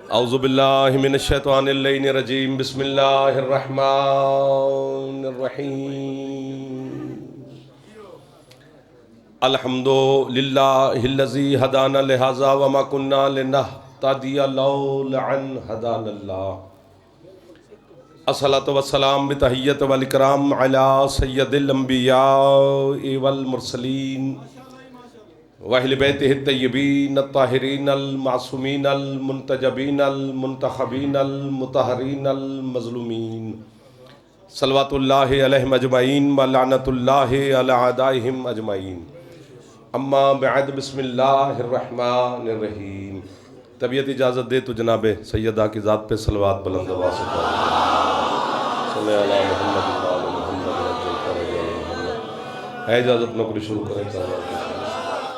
اعوذ باللہ من الشیطان الرجیم بسم اللہ الرحمن الرحیم الحمد للہ الذی ہدانا لہذا وما كنا لنہتدی لولا ان ہدانا اللہ الصلاۃ والسلام بتحیت والاکرام علی سید الانبیاء والمرسلین واہل بیتہ الطیبین الطاہرین المعصومین المنتجبین المنتخبین المطہرین المظلومین صلوات اللہ علیہم اجمعین ولعنت اللہ علی اعدائہم اجمعین اما بعد بسم اللہ الرحمن الرحیم۔ طبیعت اجازت دے تو جناب سیدہ کی ذات پہ صلوات بلند آواز سے صلی اللہ علیہ محمد ہے اجازت نوکری شروع کریں۔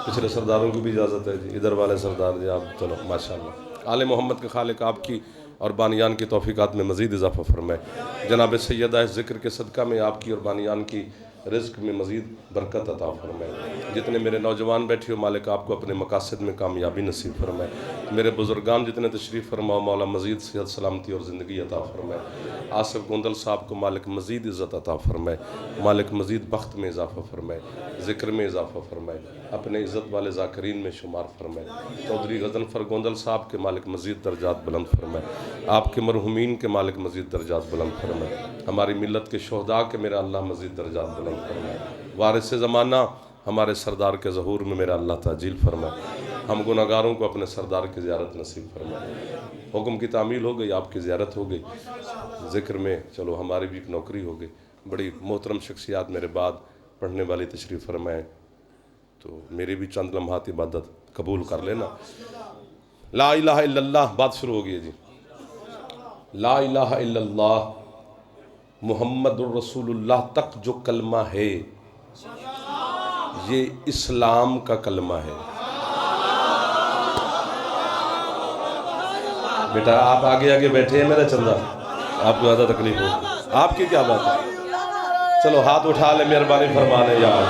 پچھلے سرداروں کی بھی اجازت ہے جی، ادھر والے سردار جی آپ چلو ماشاءاللہ۔ آل محمد کے خالق آپ کی اور بانیان کی توفیقات میں مزید اضافہ فرمائے۔ جناب سیدہ ذکر کے صدقہ میں آپ کی اور بانیان کی رزق میں مزید برکت عطا فرمائے۔ جتنے میرے نوجوان بیٹھے ہو مالک آپ کو اپنے مقاصد میں کامیابی نصیب فرمائے۔ میرے بزرگان جتنے تشریف فرماؤ مولا مزید صحت سلامتی اور زندگی عطا فرمائے۔ آصف گوندل صاحب کو مالک مزید عزت عطا فرمائے، مالک مزید بخت میں اضافہ فرمائے، ذکر میں اضافہ فرمائے، اپنے عزت والے ذاکرین میں شمار فرمائے۔ چودھری غضنفر گوندل صاحب کے مالک مزید درجات بلند فرمائے، آپ کے مرحومین کے مالک مزید درجات بلند فرمائے، ہماری ملت کے شہداء کے میرا اللہ مزید درجات بلند فرمائے۔ وارث زمانہ ہمارے سردار کے ظہور میں میرا اللہ تعجیل فرمائے۔ ہم گناہگاروں کو اپنے سردار کی زیارت نصیب فرمائے۔ حکم کی تعمیل ہو گئی، آپ کی زیارت ہو گئی، ذکر میں چلو ہماری بھی ایک نوکری ہو گئی۔ بڑی محترم شخصیات میرے بعد پڑھنے والی تشریف فرمائے، تو میری بھی چند لمحات عبادت قبول کر لینا۔ لا الہ الا اللہ بات شروع ہو گئی جی۔ لا الہ الا اللہ محمد الرسول اللہ تک جو کلمہ ہے یہ اسلام کا کلمہ ہے۔ بیٹا آپ آگے آگے بیٹھے ہیں میرا چندہ، آپ کو زیادہ تکلیف ہو، آپ کی کیا بات ہے؟ چلو ہاتھ اٹھا لے، مہربانی فرما لے یار۔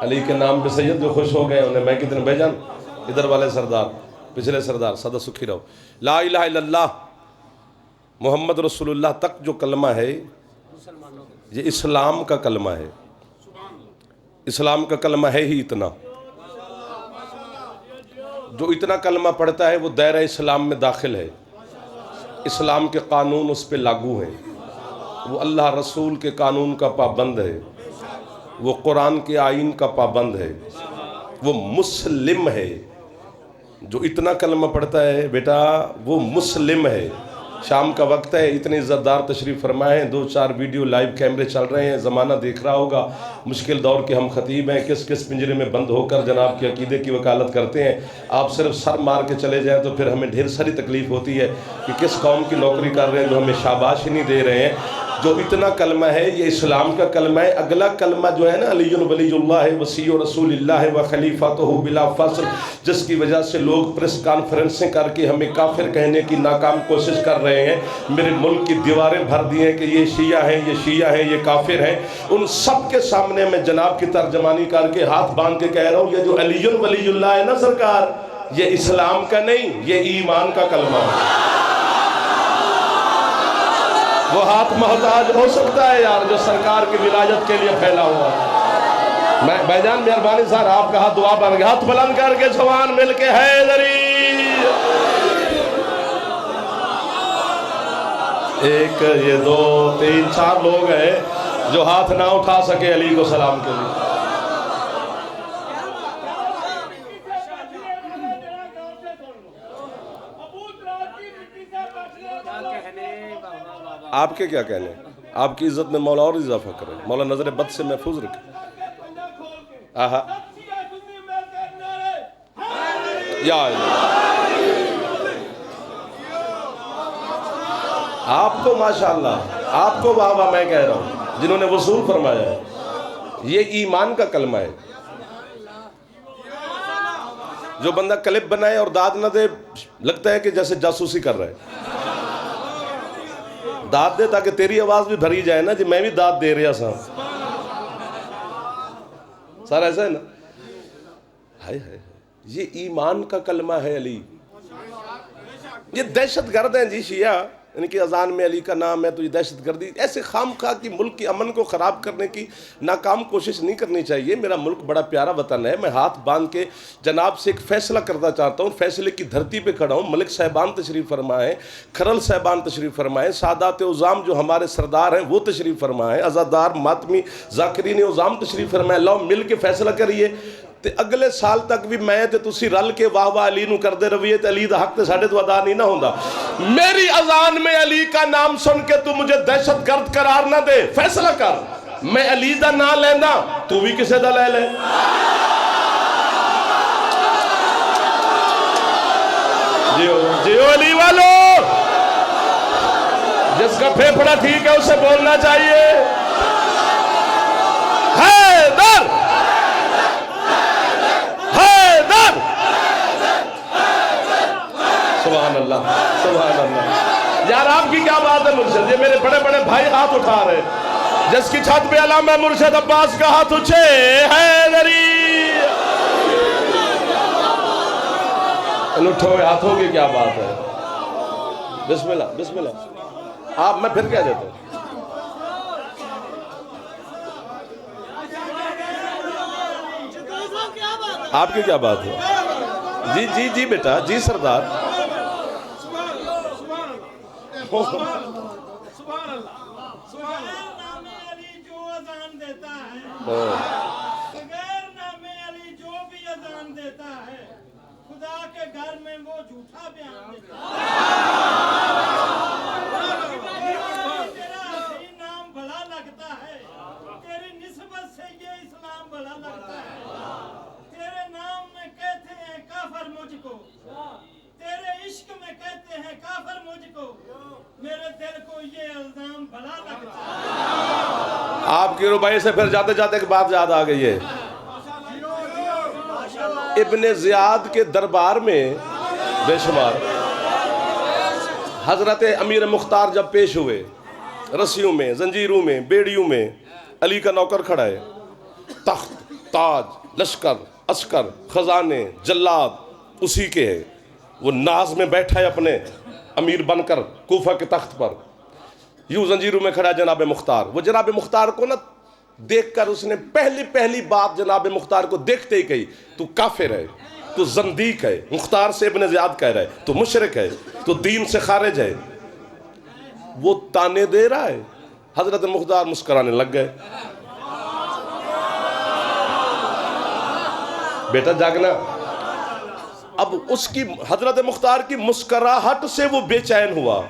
علی کے نام پہ سید جو خوش ہو گئے انہیں میں کتنے بھائی جان ادھر والے سردار پچھلے سردار سدا سکھی رہو۔ لا الہ الا اللہ محمد رسول اللہ تک جو کلمہ ہے یہ اسلام کا کلمہ ہے۔ اسلام کا کلمہ ہے ہی اتنا، جو اتنا کلمہ پڑھتا ہے وہ دائرہ اسلام میں داخل ہے، اسلام کے قانون اس پہ لاگو ہیں، وہ اللہ رسول کے قانون کا پابند ہے، وہ قرآن کے آئین کا پابند ہے، وہ مسلم ہے۔ جو اتنا کلمہ پڑھتا ہے بیٹا وہ مسلم ہے۔ شام کا وقت ہے، اتنے عزت دار تشریف فرمائے ہیں، 2-4 ویڈیو لائیو کیمرے چل رہے ہیں، زمانہ دیکھ رہا ہوگا، مشکل دور کے ہم خطیب ہیں، کس کس پنجرے میں بند ہو کر جناب کے عقیدے کی وکالت کرتے ہیں۔ آپ صرف سر مار کے چلے جائیں تو پھر ہمیں ڈھیر ساری تکلیف ہوتی ہے کہ کس قوم کی نوکری کر رہے ہیں جو ہمیں شاباش ہی نہیں دے رہے ہیں۔ جو اتنا کلمہ ہے یہ اسلام کا کلمہ ہے۔ اگلا کلمہ جو ہے نا علی ولی اللہ وصی رسول اللہ و خلیفۃہ بلا فصل، جس کی وجہ سے لوگ پریس کانفرنسیں کر کے ہمیں کافر کہنے کی ناکام کوشش کر رہے ہیں، میرے ملک کی دیواریں بھر دی ہیں کہ یہ شیعہ ہیں، یہ شیعہ ہیں، یہ کافر ہیں، ان سب کے سامنے میں جناب کی ترجمانی کر کے ہاتھ باندھ کے کہہ رہا ہوں یہ جو علی ولی اللہ ہے نا سرکار، یہ اسلام کا نہیں، یہ ایمان کا کلمہ ہے۔ وہ ہاتھ محتاج ہو سکتا ہے یار جو سرکار کی ولایت کے لیے پھیلا ہوا ہے۔ میں بھائی جان مہربانی صاحب آپ کا ہاتھ دعا بن گیا، ہاتھ بلند کر کے جوان مل کے حیدری۔ ایک یہ 2 3 4 لوگ ہیں جو ہاتھ نہ اٹھا سکے علی کو سلام کے لیے۔ آپ کے کیا کہنے ہیں؟ آپ کی عزت میں مولا اور اضافہ کرے، مولا نظر بد سے محفوظ رکھے۔ آہا یا آپ کو ماشاءاللہ، آپ کو بابا میں کہہ رہا ہوں جنہوں نے وصول فرمایا ہے، یہ ایمان کا کلمہ ہے۔ جو بندہ کلپ بنائے اور داد نہ دے لگتا ہے کہ جیسے جاسوسی کر رہا ہے۔ داد دے تاکہ تیری آواز بھی بھری جائے نا جی میں بھی داد دے رہا سا، سارا ایسا ہے نا. ہائے ہائے یہ ایمان کا کلمہ ہے علی. یہ دہشت گرد ہیں جی شیعہ، ان کی اذان میں علی کا نام ہے تو یہ دہشت گردی. ایسے خام خواہ کی ملک کے امن کو خراب کرنے کی ناکام کوشش نہیں کرنی چاہیے. میرا ملک بڑا پیارا وطن ہے. میں ہاتھ باندھ کے جناب سے ایک فیصلہ کرنا چاہتا ہوں. فیصلے کی دھرتی پہ کھڑا ہوں. ملک صاحبان تشریف فرمائیں، کھرل صاحبان تشریف فرمائیں، سادات عظام جو ہمارے سردار ہیں وہ تشریف فرمائیں، عزادار ماتمی ذاکرین عظام تشریف فرمائیں. لاؤ مل کے فیصلہ کریے تے اگلے سال تک بھی میں تے تسی رل کے واہ واہ علی نو کردے رویے تے علی دا حق تے ساڈے تو ادا نہیں نہ ہوندا. میری اذان میں علی کا نام سن کے تو مجھے دہشت گرد قرار نہ دے. فیصلہ کر، میں علی دا نام لینا تو بھی کسے دا لے لے. جیو علی والو، جس کا پھیپھڑا ٹھیک ہے اسے بولنا چاہیے حیدر حیدر. سبحان اللہ سبحان اللہ. یار آپ کی کیا بات ہے مرشد، یہ میرے بڑے بڑے بھائی ہاتھ اٹھا رہے. جس کی چھت پہ علامہ مرشد عباس کا ہاتھ اٹھے حیدری. اٹھو ہاتھوں کی کیا بات ہے. بسم اللہ بسم اللہ. آپ میں پھر کہہ دیتا ہوں. آپ کی کیا بات ہے. جی جی جی بیٹا جی سردار. خدا کے گھر میں وہ جھوٹا بیان دیتا تیرا صحیح نام بڑا لگتا ہے، تیری نسبت سے یہ اسلام بڑا لگتا ہے. تیرے نام میں کہتے ہیں کافر مجھ کو، تیرے عشق میں کہتے ہیں کافر مجھ کو. میرے دل کو یہ الزام بڑا لگتا ہے. آپ کی ربائی سے پھر جاتے جاتے ایک بات یاد آ گئی ہے. ابن زیاد کے دربار میں بے شمار حضرت امیر مختار جب پیش ہوئے، رسیوں میں، زنجیروں میں، بیڑیوں میں علی کا نوکر کھڑا ہے. تخت، تاج، لشکر، عسکر، خزانے، جلاد اسی کے ہیں. وہ ناز میں بیٹھا ہے اپنے امیر بن کر کوفہ کے تخت پر. یوں زنجیروں میں کھڑا ہے جناب مختار. وہ جناب مختار کو نہ دیکھ کر اس نے پہلی بات جناب مختار کو دیکھتے ہی کہی، تو کافر ہے، تو زندیق ہے. مختار سے ابن زیاد کہہ رہا ہے تو مشرک ہے، تو دین سے خارج ہے. وہ تانے دے رہا ہے. حضرت مختار مسکرانے لگ گئے. بیٹا جاگنا. اب اس کی حضرت مختار کی مسکراہٹ سے وہ بے چین ہوا.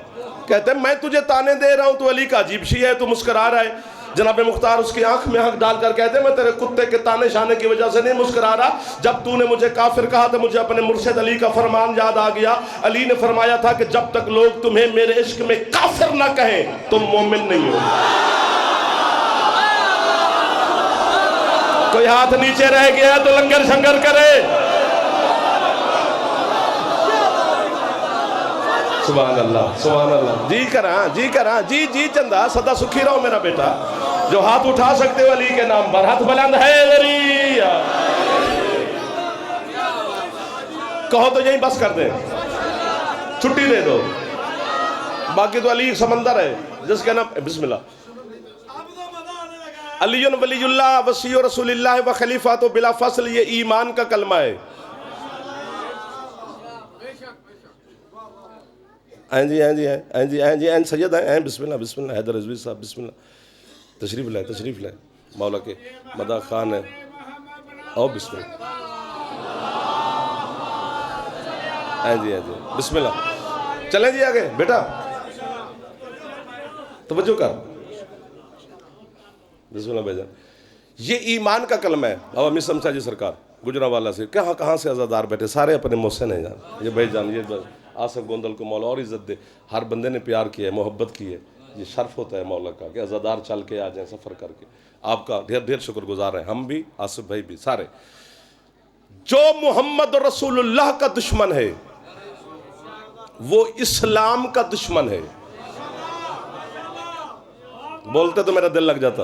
کہتے ہیں میں تجھے تانے دے رہا ہوں تو علی کا عجیب شی ہے، تو مسکرا رہا ہے. جناب مختار اس کی آنکھ میں آنکھ ڈال کر کہتے ہیں میں تیرے کتے کے تانے شانے کی وجہ سے نہیں مسکرا رہا. جب تو نے مجھے کافر کہا تو مجھے اپنے مرشد علی کا فرمان یاد آ گیا. علی نے فرمایا تھا کہ جب تک لوگ تمہیں میرے عشق میں کافر نہ کہیں تم مومن نہیں ہو. کوئی ہاتھ نیچے رہ گیا تو لنگر شنگر کرے. سبحان اللہ سبحان اللہ. جی کراں جی کراں جی جی چندہ سدا سکھی رہو میرا بیٹا. جو ہاتھ اٹھا سکتے ہو علی کے نام پر ہاتھ بلند ہے حیدری. کہو تو یہیں بس کر دیں، چھٹی دے دو. باقی تو علی سمندر ہے جس کے نام. بسم اللہ. علی ولی اللہ وصی رسول اللہ و خلیفہ تو بلا فصل. یہ ایمان کا کلمہ ہے. جی جی سید ہیں. بسم اللہ بسم اللہ. حیدر رضوی صاحب بسم اللہ. تشریف لائے تشریف لائے. مولا کے مداح خان ہے. او بسم اللہ. جی بسم اللہ. چلیں جی آگے بیٹا توجہ کر. بسم اللہ بھائی جان. یہ ایمان کا کلمہ ہے. بابا مسلم شاہ جی سرکار گجرانوالہ سے کہاں سے عزادار بیٹھے سارے اپنے محسن ہیں جان. یہ بھائی جان یہ آصف گوندل کو مولا اور عزت دے. ہر بندے نے پیار کیا ہے، محبت کی ہے. یہ شرف ہوتا ہے مولا کا کہ عزادار چل کے آ جائیں سفر کر کے. آپ کا ڈھیر شکر گزار ہیں ہم بھی، آصف بھائی بھی، سارے. جو محمد رسول اللہ کا دشمن ہے وہ اسلام کا دشمن ہے. بولتے تو میرا دل لگ جاتا.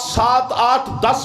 7, 8, 10,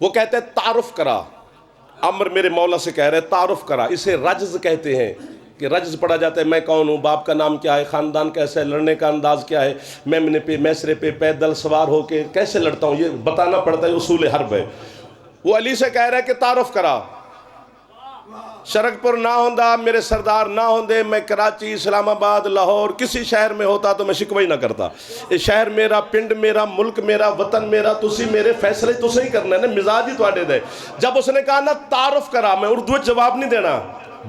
وہ کہتے ہیں تعارف کرا، عمر میرے مولا سے کہہ رہے تعارف کرا، اسے رجز کہتے ہیں کہ رجز پڑھا جاتا ہے، میں کون ہوں، باپ کا نام کیا ہے، خاندان کیسا ہے، لڑنے کا انداز کیا ہے، میمنے پہ میسرے پہ پیدل سوار ہو کے کیسے لڑتا ہوں، یہ بتانا پڑتا ہے، اصول حرب ہے۔ وہ علی سے کہہ رہا ہے کہ تعارف کرا، شرک پور نہ ہوندا میرے سردار نہ ہوندے، میں کراچی، اسلام آباد، لاہور کسی شہر میں ہوتا تو میں شکوہ ہی نہ کرتا۔ یہ شہر میرا، پنڈ میرا، ملک میرا، وطن میرا، تسی میرے فیصلے تسی ہی کرنا ہے نا، مزاج ہی تواڈے دے۔ جب اس نے کہا نا تعارف کرا، میں اردو جواب نہیں دینا،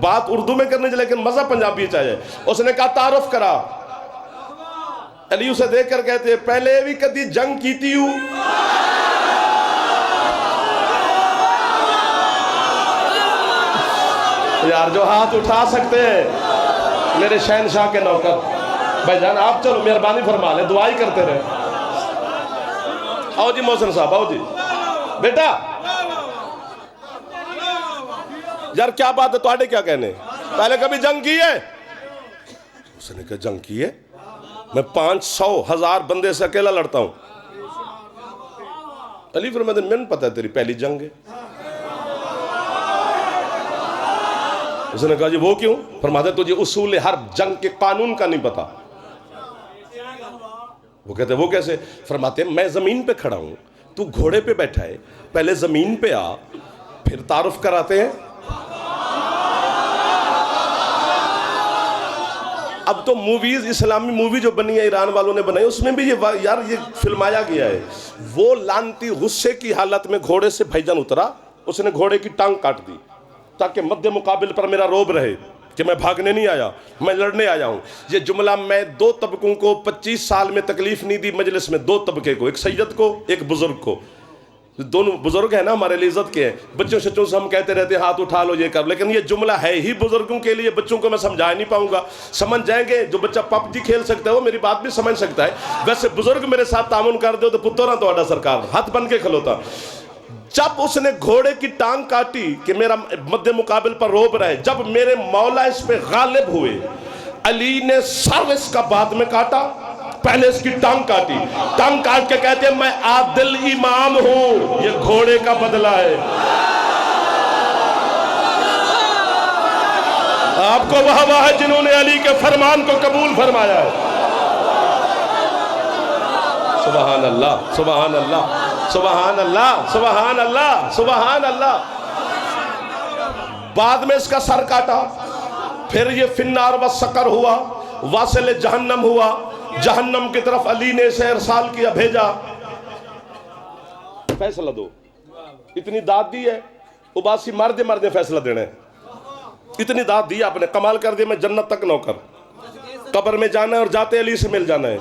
بات اردو میں کرنی چاہیے لیکن مزہ پنجابی چاہیے۔ اس نے کہا تعارف کرا، علی اسے دیکھ کر کہتے ہیں پہلے بھی کدی جنگ کیتی ہوں، یار جو ہاتھ اٹھا سکتے ہیں میرے شہنشاہ کے نوکر بھائی جان، آپ چلو مہربانی فرما لیں، دعائی کرتے رہے۔ آؤ جی محسن صاحب، آؤ جی بیٹا، یار کیا بات ہے، تواڈے کیا کہنے، پہلے کبھی جنگ کی ہے؟ اس نے کہا جنگ کی ہے، میں 500 1000 بندے سے اکیلا لڑتا ہوں۔ علی فرماتے ہیں میں نے پتا ہے تیری پہلی جنگ ہے۔ اس نے کہا جی وہ کیوں؟ فرماتے ہیں تجھے اصول حرب جنگ کے قانون کا نہیں پتا۔ وہ کہتے ہیں وہ کیسے؟ فرماتے ہیں میں زمین پہ کھڑا ہوں، تو گھوڑے پہ بیٹھا ہے، پہلے زمین پہ آ، پھر تعارف کراتے ہیں۔ اب تو موویز، اسلامی مووی جو بنی ہے ایران والوں نے بنائی، اس میں بھی یہ فلمایا گیا ہے۔ وہ لانتی غصے کی حالت میں گھوڑے سے بھائی جان اترا، اس نے گھوڑے کی ٹانگ کاٹ دی تاکہ مد مقابل پر میرا روب رہے کہ میں بھاگنے نہیں آیا، میں لڑنے آیا ہوں۔ یہ جملہ میں 2 طبقوں کو 25 سال میں تکلیف نہیں دی مجلس میں، 2 طبقے کو، ایک سید کو ایک بزرگ کو۔ دونوں بزرگ ہیں نا ہمارے لیے عزت کے ہیں، بچوں شچوں سے ہم کہتے رہتے ہیں ہاتھ اٹھا لو یہ کر، لیکن یہ جملہ ہے ہی بزرگوں کے لیے، بچوں کو میں سمجھا نہیں پاؤں گا، سمجھ جائیں گے۔ جو بچہ پب جی کھیل سکتا ہے وہ میری بات بھی سمجھ سکتا ہے، ویسے بزرگ میرے ساتھ تعاون کر دو تو پترا تو آڈا سرکار ہاتھ بن کے کھلوتا۔ جب اس نے گھوڑے کی ٹانگ کاٹی کہ میرا مد مقابل پر روب رہے، جب میرے مولا اس پہ غالب ہوئے، علی نے سر اس کا بعد میں کاٹا، پہلے اس کی ٹانگ کاٹی، ٹانگ کاٹ کے کہتے ہیں میں عادل امام ہوں، یہ گھوڑے کا بدلہ ہے۔ آپ کو وہ ہے جنہوں نے علی کے فرمان کو قبول فرمایا ہے۔ سبحان اللہ، سبحان اللہ، سبحان اللہ، سبحان اللہ، سبحان اللہ۔ بعد میں اس کا سر کاٹا، پھر یہ فنار و سقر ہوا، واصل جہنم ہوا، جہنم کی طرف علی نے اسے ارسال کیا، بھیجا، فیصلہ دو۔ اتنی داد دی ہے، اباسی مردے فیصلہ دینے، اتنی داد دی آپ نے، کمال کر دیا، میں جنت تک نوکر، قبر میں جانا ہے اور جاتے علی سے مل جانا ہے۔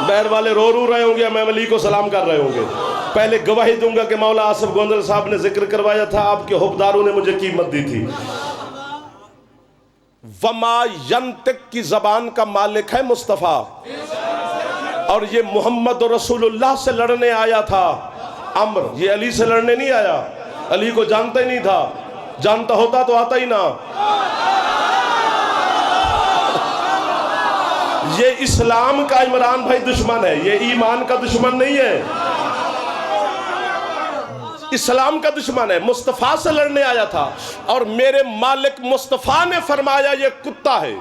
بہر والے رو رہے ہوں گے، میں علی کو سلام کر رہے ہوں گے۔ پہلے گواہی دوں گا کہ مولا آصف گوندل صاحب نے ذکر کروایا تھا، آپ کے حبداروں نے مجھے قیمت دی تھی۔ وما ینطق کی زبان کا مالک ہے مصطفیٰ، اور یہ محمد رسول اللہ سے لڑنے آیا تھا عمر، یہ علی سے لڑنے نہیں آیا، علی کو جانتا ہی نہیں تھا، جانتا ہوتا تو آتا ہی نہ۔ یہ اسلام کا عمران بھائی دشمن ہے، یہ ایمان کا دشمن نہیں ہے، اسلام کا دشمن ہے، مصطفیٰ سے لڑنے آیا تھا، اور میرے مالک مصطفیٰ نے فرمایا یہ کتا ہے۔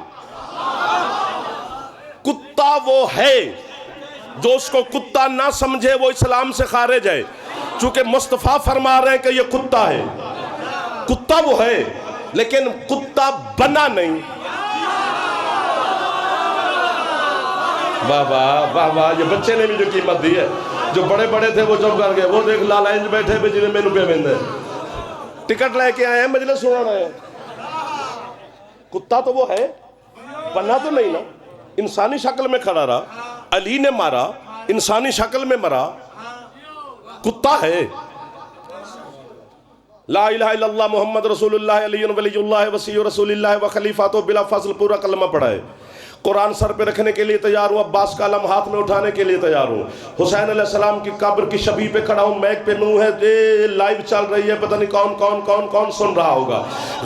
کتا وہ ہے، جو اس کو کتا نہ سمجھے وہ اسلام سے خارج ہے، چونکہ مصطفیٰ فرما رہے ہیں کہ یہ کتا ہے۔ کتا وہ ہے لیکن کتا بنا نہیں۔ واہ واہ واہ واہ، یہ بچے نے بھی جو قیمت دی ہے، جو بڑے بڑے تھے وہ چپ کر گئے، وہ دیکھ لال انج بیٹھے بھی جنہیں میں نپے بندے ٹکٹ لے کے آئے ہیں، مجلس سنا رہے ہیں۔ کتا تو وہ ہے، بنا تو نہیں نا، انسانی شکل میں کھڑا رہا، علی نے مارا، انسانی شکل میں مرا، کتا ہے۔ لا الہ الا اللہ محمد رسول اللہ علی ولی اللہ وسیع رسول اللہ و خلیفاتہ بلا فاصل پورا کلمہ پڑھا ہے۔ قرآن سر پہ رکھنے کے لیے تیار ہوں، عباس کا علم ہاتھ میں اٹھانے کے لیے تیار ہوں، حسین علیہ السلام کی قبر کی شبیہ پہ کھڑا ہوں، میک پہ منہ ہے، لائیو چل رہی ہے، پتہ نہیں کون سن رہا ہوگا،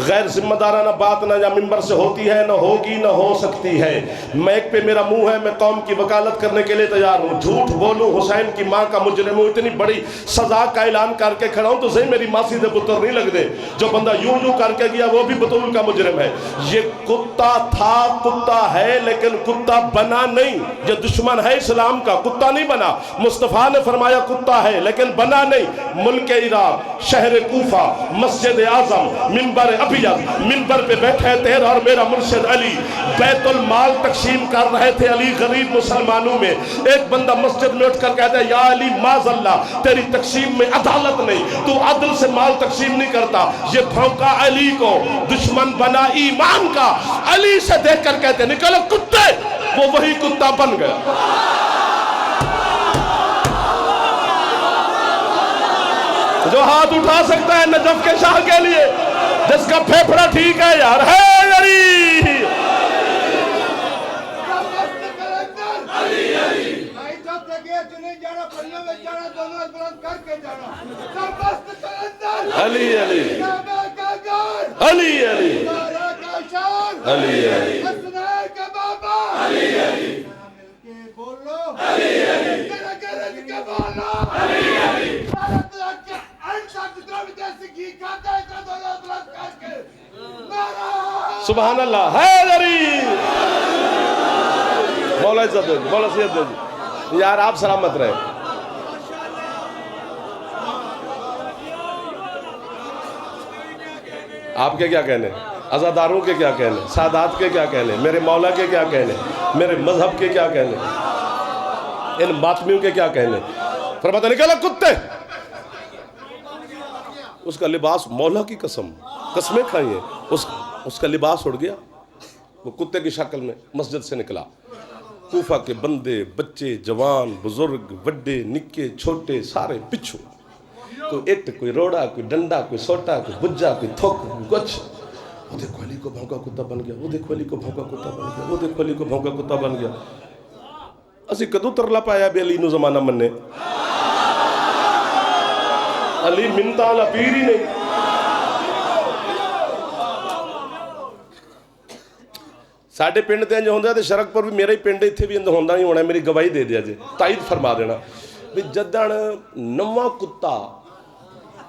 غیر ذمہ دارانہ بات نہ یا ممبر سے ہوتی ہے، نہ ہوگی، نہ ہو سکتی ہے، میک پہ میرا منہ ہے، میں قوم کی وکالت کرنے کے لیے تیار ہوں، جھوٹ بولوں حسین کی ماں کا مجرم ہوں، اتنی بڑی سزا کا اعلان کر کے کھڑا ہوں تو صحیح میری ماسی دے پتر نہیں لگ دے، جو بندہ یوں کر کے گیا وہ بھی بطول کا مجرم ہے۔ یہ کتا تھا، کتا ہے، لیکن کتا بنا نہیں، یہ دشمن ہے اسلام کا، کتا نہیں بنا، مصطفیٰ نے فرمایا کتا ہے لیکن بنا نہیں۔ ملک عراق، شہر کوفہ، مسجد اعظم، منبر ابیض، منبر پہ بیٹھے تیرا اور میرا مرشد علی، بیت المال تقسیم کر رہے تھے علی غریب مسلمانوں میں، ایک بندہ مسجد میں اٹھ کر کہتا ہے یا علی معاذ اللہ تیری تقسیم میں عدالت نہیں، تو عدل سے مال تقسیم نہیں کرتا۔ یہ بھونکا علی کو، دشمن بنا ایمان کا، علی سے دیکھ کر کہتے نکلو کتے، وہ وہی کتا بن گیا۔ جو ہاتھ اٹھا سکتا ہے نجف کے شاہ کے لیے، جس کا پھیپھڑا ٹھیک ہے یار، ہے علی۔ علی علی علی علی علی علی سبحان اللہ، حیدری۔ مولا عزت دے جی، مولا سید دے جی، یار آپ سلامت رہے۔ آپ کے کیا کہنے، عزاداروں کے کیا کہنے، سادات کے کیا کہنے، میرے مولا کے کیا کہنے، میرے مذہب کے کیا کہنے، ان باطمیوں کے کیا کہنے۔ فرماتا نکلا کتے، اس کا لباس مولا کی قسمیں کھائی ہیں، اس کا لباس اڑ گیا، وہ کتے کی شکل میں مسجد سے نکلا۔ کوفہ کے بندے، بچے، جوان، بزرگ، وڈے، نکے، چھوٹے، سارے پچھو، کوئی اٹ، کوئی روڑا، کوئی ڈنڈا، کوئی سوٹا، کوئی بجا، کوئی تھوک، کچھ۔ وہ دیکھو علی کو بھونکا کتا بن گیا، وہ دیکھو علی کو بھونکا کتا بن گیا، وہ دیکھو علی کو بھونکا کتا بن گیا۔ اسی کدو ترلا پایا بے علی نو زمانہ مننے، علی منتا والا پیر ہی نہیں۔ ساڑھے پنڈ تے انج ہوندہ ہے تے شرک پر بھی میرا ہی پنڈ اتھے بھی اندہ ہوندہ نہیں ہونا ہے، میری گواہی دے دیا جے، تائید فرما دینا بھی جدن نواں کتا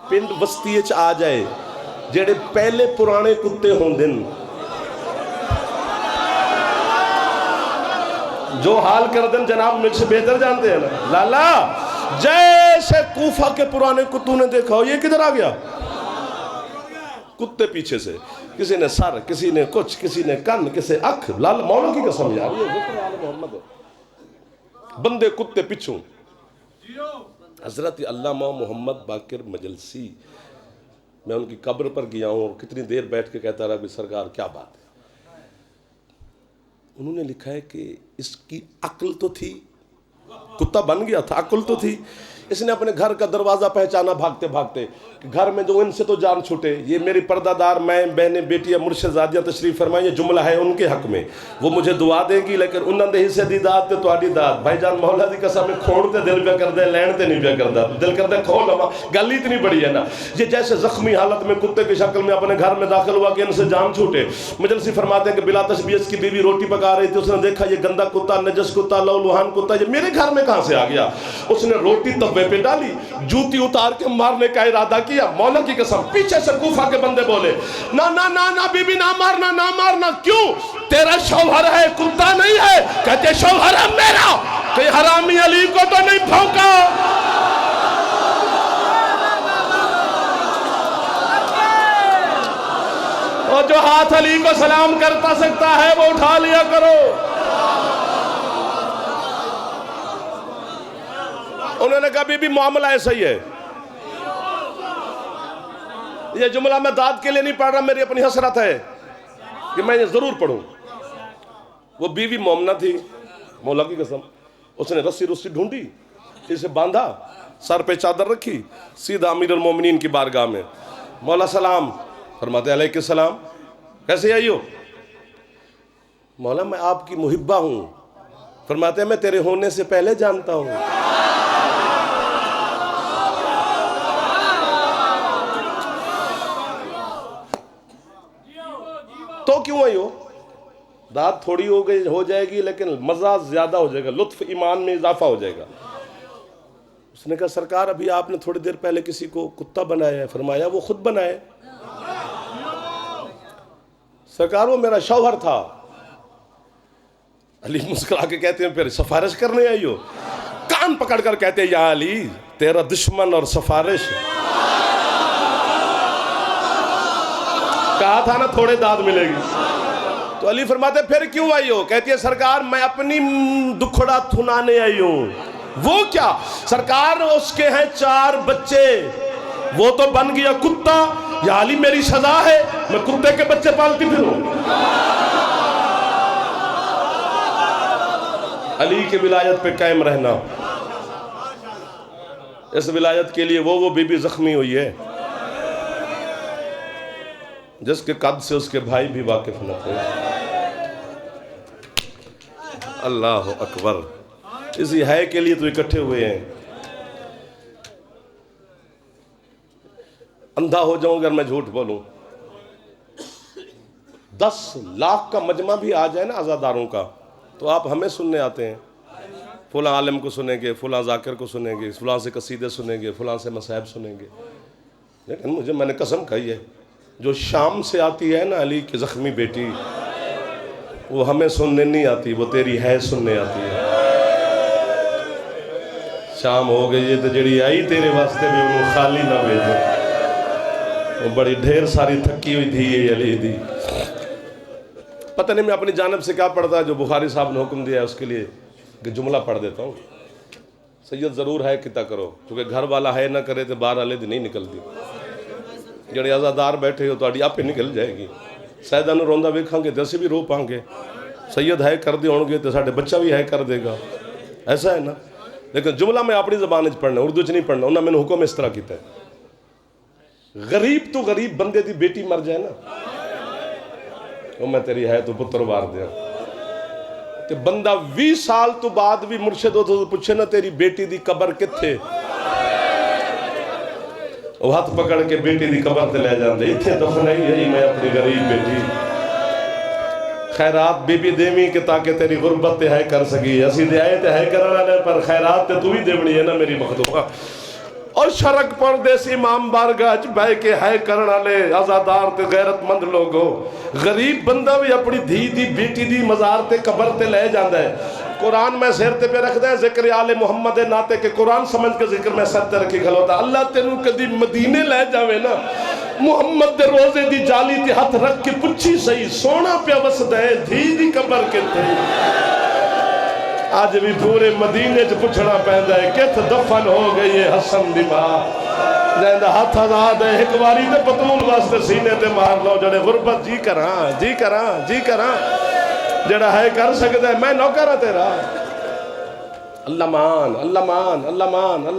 پنڈ وسطیچ آ جائے جیڑے پہلے پرانے کتے ہوندن جو حال کردن جناب مجھ سے بہتر جانتے ہیں نا۔ لالا جیسے کوفہ کے پرانے کتوں نے دیکھا ہو، یہ کدھر آ گیا؟ کتے پیچھے سے، کسی نے سر، کسی نے کچھ، کسی نے کن، کسی اکھ، لال مولا کی قسم یار، یہ ذکر آل محمد ہے، بندے کتے پچھوں۔ حضرت علامہ محمد باقر مجلسی، میں ان کی قبر پر گیا ہوں اور کتنی دیر بیٹھ کے کہتا رہا بھی سرکار کیا بات ہے۔ انہوں نے لکھا ہے کہ اس کی عقل تو تھی، کتا بن گیا تھا، عقل تو تھی، اس نے اپنے گھر کا دروازہ پہچانا بھاگتے بھاگتے کہ گھر میں جو ان سے تو جان چھوٹے، یہ میری پردہ دار میں، بہنیں، بیٹیاں، مرشد زادیاں تشریف فرمائیں، یہ جملہ ہے ان کے حق میں، وہ مجھے دعا دے گی لیکن انہوں نے حصے دی داد تے تواڈی داد۔ بھائی جان مولا دی قسم میں کھوڑ تے دل پہ کر دے، لین تے نہیں پہ کر دے، دل کر دے کھو لما، گل اتنی بڑی ہے نا۔ یہ جیسے زخمی حالت میں کتے کی شکل میں اپنے گھر میں داخل ہوا کہ ان سے جان چھوٹے۔ مجلسی فرماتے ہیں کہ بلا تشبیہ اس کی بیوی روٹی پکا رہی تھی، اس نے دیکھا یہ گندا کتا، نجس کتا، لو لوہان کتا یہ میرے گھر میں کہاں سے آ گیا؟ اس نے روٹی توے پہ ڈالی، جوتی اتار کے مارنے کا ارادہ کیا۔ مولا کی قسم پیچھے سے کوفہ کے بندے بولے نا نا نا نا بی بی نہ مارنا نہ مارنا، کیوں؟ تیرا شوہر ہے، کتا نہیں ہے۔ کہتے شوہر ہے میرا، کہ حرامی علی کو تو نہیں بھونکا۔ اور جو ہاتھ علی کو سلام کرتا سکتا ہے وہ اٹھا لیا کرو۔ انہوں نے کہا بی بی معاملہ ایسا ہی ہے، یہ جملہ میں داد کے لیے نہیں پڑھ رہا، میری اپنی حسرت ہے کہ میں یہ ضرور پڑھوں۔ وہ بیوی مومنہ تھی، مولا کی قسم، اس نے رسی ڈھونڈی، اسے باندھا، سر پہ چادر رکھی، سیدھا امیر المومنین کی بارگاہ میں، مولا سلام، فرماتے علیہ السلام، کیسے آئی ہو؟ مولا میں آپ کی محبہ ہوں. فرماتے ہیں میں تیرے ہونے سے پہلے جانتا ہوں. تو کیوں آئی ہو؟ داد تھوڑی ہو جائے گی لیکن مزہ زیادہ ہو جائے گا، لطف ایمان میں اضافہ ہو جائے گا. اس نے کہا سرکار ابھی آپ نے تھوڑی دیر پہلے کسی کو کتا بنایا ہے. فرمایا وہ خود بنائے. سرکار وہ میرا شوہر تھا. علی مسکرا کے کہتے ہیں پھر سفارش کرنے آئی ہو؟ کان پکڑ کر کہتے ہیں یا علی تیرا دشمن اور سفارش. کہا تھا نا تھوڑے داد ملے گی. تو علی فرماتے پھر کیوں آئی ہو؟ کہتی ہے سرکار میں اپنی دکھڑا تھنانے آئی ہوں. وہ کیا؟ سرکار اس کے ہیں 4 بچے، وہ تو بن گیا کتا. یا علی میری سزا ہے میں کتے کے بچے پالتی پھروں؟ علی کے ولایت پہ قائم رہنا. اس ولایت کے لیے وہ بی بی زخمی ہوئی ہے جس کے قد سے اس کے بھائی بھی واقف نہ تھے. اللہ اکبر. اسی ہے کے لیے تو اکٹھے ہوئے ہیں. اندھا ہو جاؤں اگر میں جھوٹ بولوں. 10 لاکھ کا مجمع بھی آ جائے نا عزاداروں کا تو آپ ہمیں سننے آتے ہیں. فلاں عالم کو سنیں گے، فلاں ذاکر کو سنیں گے، فلاں سے قصیدے سنیں گے، فلاں سے مصائب سنیں گے. لیکن میں نے قسم کہی ہے جو شام سے آتی ہے نا علی کی زخمی بیٹی، وہ ہمیں سننے نہیں آتی، وہ تیری ہے سننے آتی ہے. شام ہو گئی ہے تو جڑی آئی تیرے واسطے بھی انہوں خالی نہ بھیجو. وہ بڑی ڈھیر ساری تھکی ہوئی تھی یہ علی دی. پتہ نہیں میں اپنی جانب سے کیا پڑھتا ہے جو بخاری صاحب نے حکم دیا ہے اس کے لیے کہ جملہ پڑھ دیتا ہوں. سید ضرور ہے کتا کرو کیونکہ گھر والا ہے نہ کرے تو باہر والے دی نہیں نکلتی. جڑے عزادار بیٹھے ہو تو آپ ہی نکل جائے گی. سیدہ نو روندہ ویکھاں گے تو اسی بھی رو پاں گے. سید ہے کر دے ہوں گے تو ساڑھے بچہ بھی ہے کر دے گا. ایسا ہے نا. لیکن جملہ میں اپنی زبان چ پڑھنا، اردو چ نہیں پڑھنا. انہوں نے میں حکم اس طرح کیتا ہے غریب تو غریب بندے دی بیٹی مر جائے نا وہ میں تیری ہے تو پتر وار دیا. کہ بندہ 20 سال تو بعد بھی مرشد ہوتا تو پوچھے نا تیری بیٹی دی قبر کتھے؟ وہ ہاتھ پکڑ کے بیٹی دی قبر تے لے جاندے اتھے دفن ہے میں اپنی غریب بیٹی. خیرات بی بی دیویں کہ تاکہ تیری غربت تے ہے کر سکی. اسی دے آئے تے ہے کرنا لے پر خیرات تے تو ہی دیونی ہے نا میری مخدومہ. اور شرک پردیس امام بارگاہ چ بہ کے ہے کرنا لے عزادار تے غیرت مند لوگو. غریب بندہ بھی اپنی دھی دی بیٹی دی مزار تے قبر تے لے جاندہ ہے. قرآن میں سیر تے پہ رکھ دے ذکر آل محمد ناتے کہ قرآن سمجھ کے ذکر میں سر تے رکھی کھلوتا. اللہ تینوں کدی مدینے لے جاوے نا محمد دے روزے دی جالی تے ہاتھ رکھ کے پچھی سہی سونا پہ وسد ہے دھی دی قبر کے تھے. آج بھی پورے مدینے چ پچھنا پہندا ہے کت دفن ہو گئی ہے حسن دی ماں. جہاں ہاتھ آزاد ہے ایک باری تے پتول واسطے سینے تے مار لو. جڑے غربت جی کراں جڑا ہے کر سکتا ہے میں نوکر ہاں تیرا. اللہ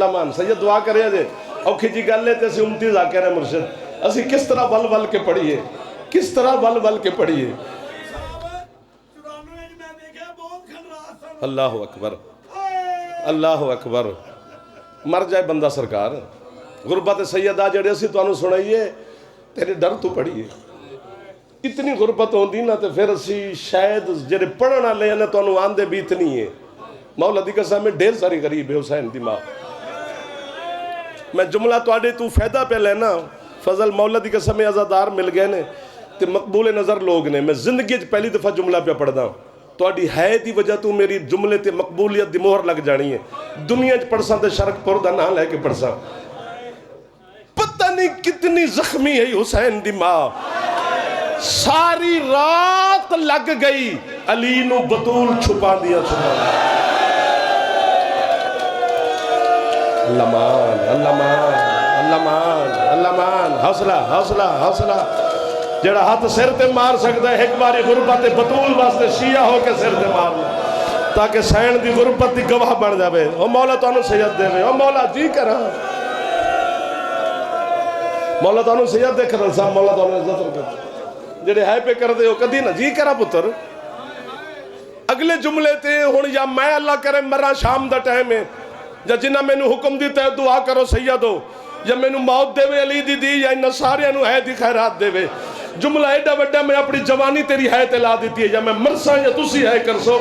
مان. سید دعا کرے جے اوکھی جی گل ہے تے اسی امتی ذاکر ہے مرشد اسی کس طرح ول کے پڑھیے کس طرح ول کے پڑھیے. اللہ اکبر اللہ اکبر. مر جائے بندہ سرکار غربت سیدہ جڑے اسی تو انہوں سنائیے تیرے ڈر تو پڑھیے. اتنی غربت ہوندی نا تو پھر اسی شاید جڑے پڑھنا لے نا تو انہوں آندے بھی اتنی ہے. مولا دی قسم میں ڈھیر ساری غریب ہے حسین دی ماں. میں جملہ تو آڈے تو فیدہ پہ لینا فضل مولا دی قسم میں عزادار مل گئے نے تے مقبول نظر لوگ نے. میں زندگی پہلی دفعہ جملہ پہ پڑھ دا تو آڈی ہے دی وجہ تو میری جملے تے مقبولیت دی مہر لگ جانی ہے. دنیا پڑھساں تے شرک پردہ نہ لے کے پڑھساں. پتہ نہیں کتنی زخمی ہے حسین دی ماں. ساری رات لگ گئی علی نو بطول چھپا دیا. اللہ مان حوصلہ جڑا ہاتھ سر تے مار سکتا ہے ایک باری غربت بطول واسطے شیعہ ہو کے سر تے مار لے تاکہ سین دی غربت دی گواہ بن جاوے. او مولا تو انہوں سید دے او مولا جی کرا مولا تو انہوں سید دے کرل سا مولا تو انہوں عزت رکھا جڑے ہے پہ کر دے ہو کدی نہ جی کرا پتر اگلے جملے تے ہن یا میں اللہ کرے مرا شام دا ٹائم ہے یا جنہ میں نو حکم دیتا ہے دعا کرو سیدو یا میں نو موت دے وے علی دی یا انہا سارے انہو ہے دی خیرات دے وے جملہ ایڈا وڈا میں اپنی جوانی تیری ہے تلا دیتی ہے یا میں مرسا یا تسی ہے کر سو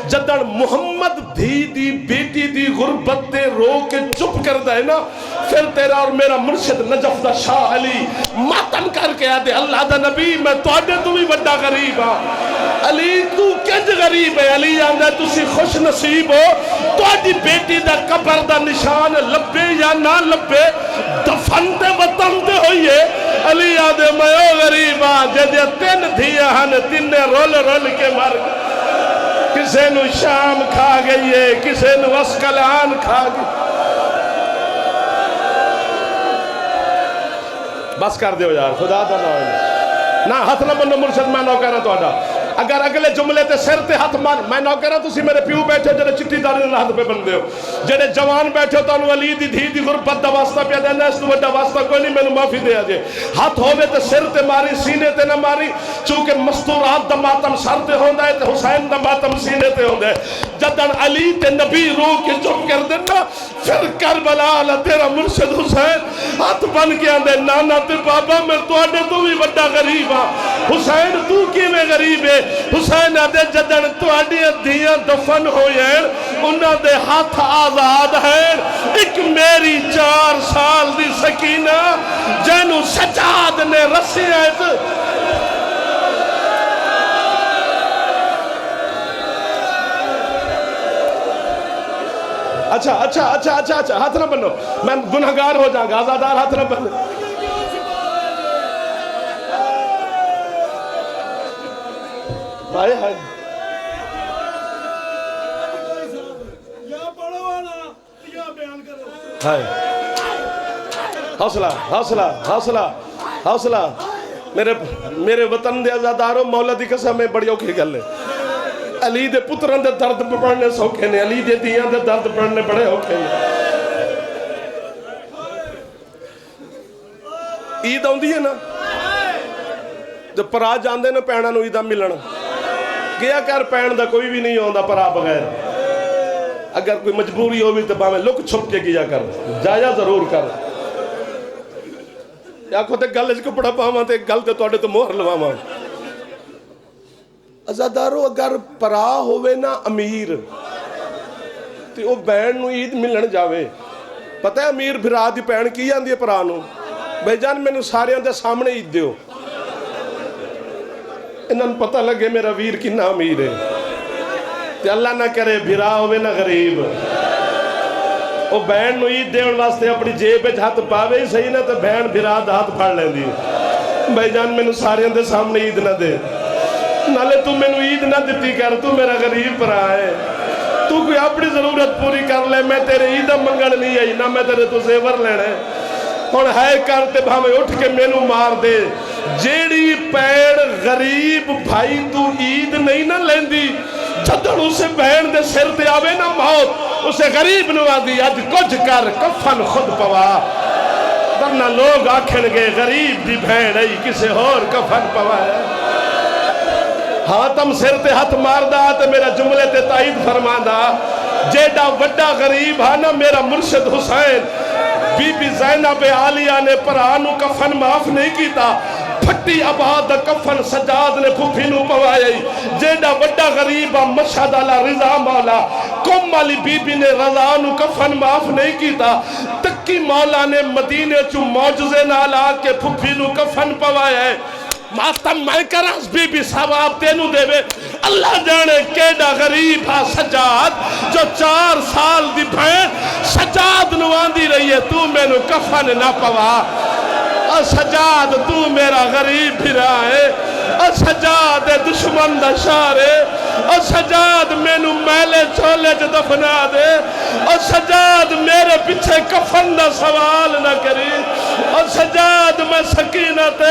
جدن محمد دھی دی بیٹی دی غربت تے رو کے چپ کر دائے نا پھر تیرا اور میرا مرشد نجف دا شاہ علی ماتم کر کے آدھے اللہ دا نبی میں تو آدھے تو بھی بڑا غریب ہاں علی تو کنج غریب ہے علی آندھے تسی خوش نصیب ہو تو آدھی بیٹی دا قبر دا نشان لبے یا نہ لبے دفن دے وطن دے ہوئیے علی آدھے میں او غریب ہاں جدے تین دھیا ہن تین رول رول کے مر کسے نو شام کھا گئی ہے کسے نو اسکلان کھا گئی بس کر دیو یار خدا دا نہ ہاتھ نہ بنو مرشد میں نو کہنا تو آڈا اگر اگلے جملے تے سر تے ہاتھ مان میں نو کہنا تو سی میرے پیو بیٹھے جڑے چٹی داری نے ہاتھ پہ بن دیو جڑے جوان بیٹھے تو انو علی دی دھی دی غربت دا واسطہ پیا دینا اس تو بڑا واسطہ کوئی نہیں میں نو معافی دے آجے ہاتھ ہوئے تے سر تے ماری سینے تے نہ ماری چونکہ مستورات دا ماتم سر تے ہوندہ ہے تے حسین دا ماتم سینے تے ہوندہ ہے جدن علی تے نبی رو کے چپ کر دینا پھر کربلا اللہ تیرا مرشد حسین ہاتھ بن کے آندے نانا تے بابا میں تو آنے تو بھی بڑا غریب ہاں حسین تو کی میں غریب ہے حسین آدھے جدن تو آڈی دھیاں دفن ہوئے انہاں دے ہاتھ آزاد ہیں ایک میری 4 سال دی سکینہ جنو سجاد نے رسی آئیت اچھا ہاتھ نہ بنو میں گنہگار ہو جاؤں گا آزادار ہاتھ نہ بنو آئے ہائے ہائے حوصلہ حوصلہ حوصلہ حوصلہ میرے وطن دے آزاداروں مولا دی قسم میں بڑی اوکھی گل ہے علی دے پتران دے درد پڑھنے سوکھے نے علی دے دیاں دے درد پڑھنے بڑے اوکھے نے عید آؤں ہے نا جب پرا جاندے نا پہنا نو عیدہ ملنا گیا کر پہن دا کوئی بھی نہیں ہوندہ پرا بغیر اگر کوئی مجبوری ہوئی تو باہمیں لک چھپ کے کیا کر جایا ضرور کر یا کو تے گل اس کو پڑھا پاہاں تے گل تے توڑے تو مہر لواں ازادارو اگر پرا ہوئے نا امیر تے وہ بہن نو عید ملن جاوے پتہ ہے امیر بھرا دی پہن کی جاندی ہے پرا نو بھائی جان میں نو سارے اندے سامنے عید دیو انہاں پتہ لگے میرا ویر کنا امیر ہے تے اللہ نہ کرے بھرا ہوئے نہ غریب وہ بہن نو عید دیون واسطے اپنی جیب پہ ہاتھ پاوے ہی صحیح نہ تو بہن بھرا دا ہاتھ پھاڑ لیں دی بھائی جان میں نو سارے اندے سامنے عید نہ دے نالے تو میں نو عید نہ دیتی کر تو میرا غریب پر آئے تو کوئی اپنی ضرورت پوری کر لے میں تیرے عیدہ منگن نہیں آئی نہ میں تیرے تو زیور لینے اور ہے کرتے بھامے اٹھ کے میں نو مار دے جیڑی پیڑ غریب بھائی تو عید نہیں نہ لیندی جدن اسے بہن دے سر تے آوے نہ موت اسے غریب نو آدھی آج کچھ کر کفن خود پوا ورنہ لوگ آکھن گے غریب دی بہن آئی کسے اور کفن پوا ہے ہاتم سر تے ہاتھ ماردہ تے میرا جملے تے تائید فرماندہ جیڑا وڈا غریب ہے نا میرا مرشد حسین بی بی زینب عالیہ نے پرانو کفن معاف نہیں کیتا پھٹی آباد کفن سجاد نے پھوپھی نو پوائی جیڑا وڈا غریبہ مشہد اللہ رضا مولا کم والی بی بی نے رضا نو کفن معاف نہیں کیتا تکی مولا نے مدینے چو معجزے نالا کے پھوپھی نو کفن پوائی ماتم میں کرانس بی بی ثواب تینو دے وے اللہ جانے کیڑا غریب ہا سجاد جو 4 سال دی بھین سجاد نواندی رہی ہے تو میں نو کفن نہ پوا اور سجاد تو میرا غریب بھی رہا ہے اور سجاد دشمن دا شارے اور سجاد میں نو میلے چولے جو دفنا دے اور سجاد میرے پیچھے کفن دا سوال نہ کری اور سجاد میں سکینہ تے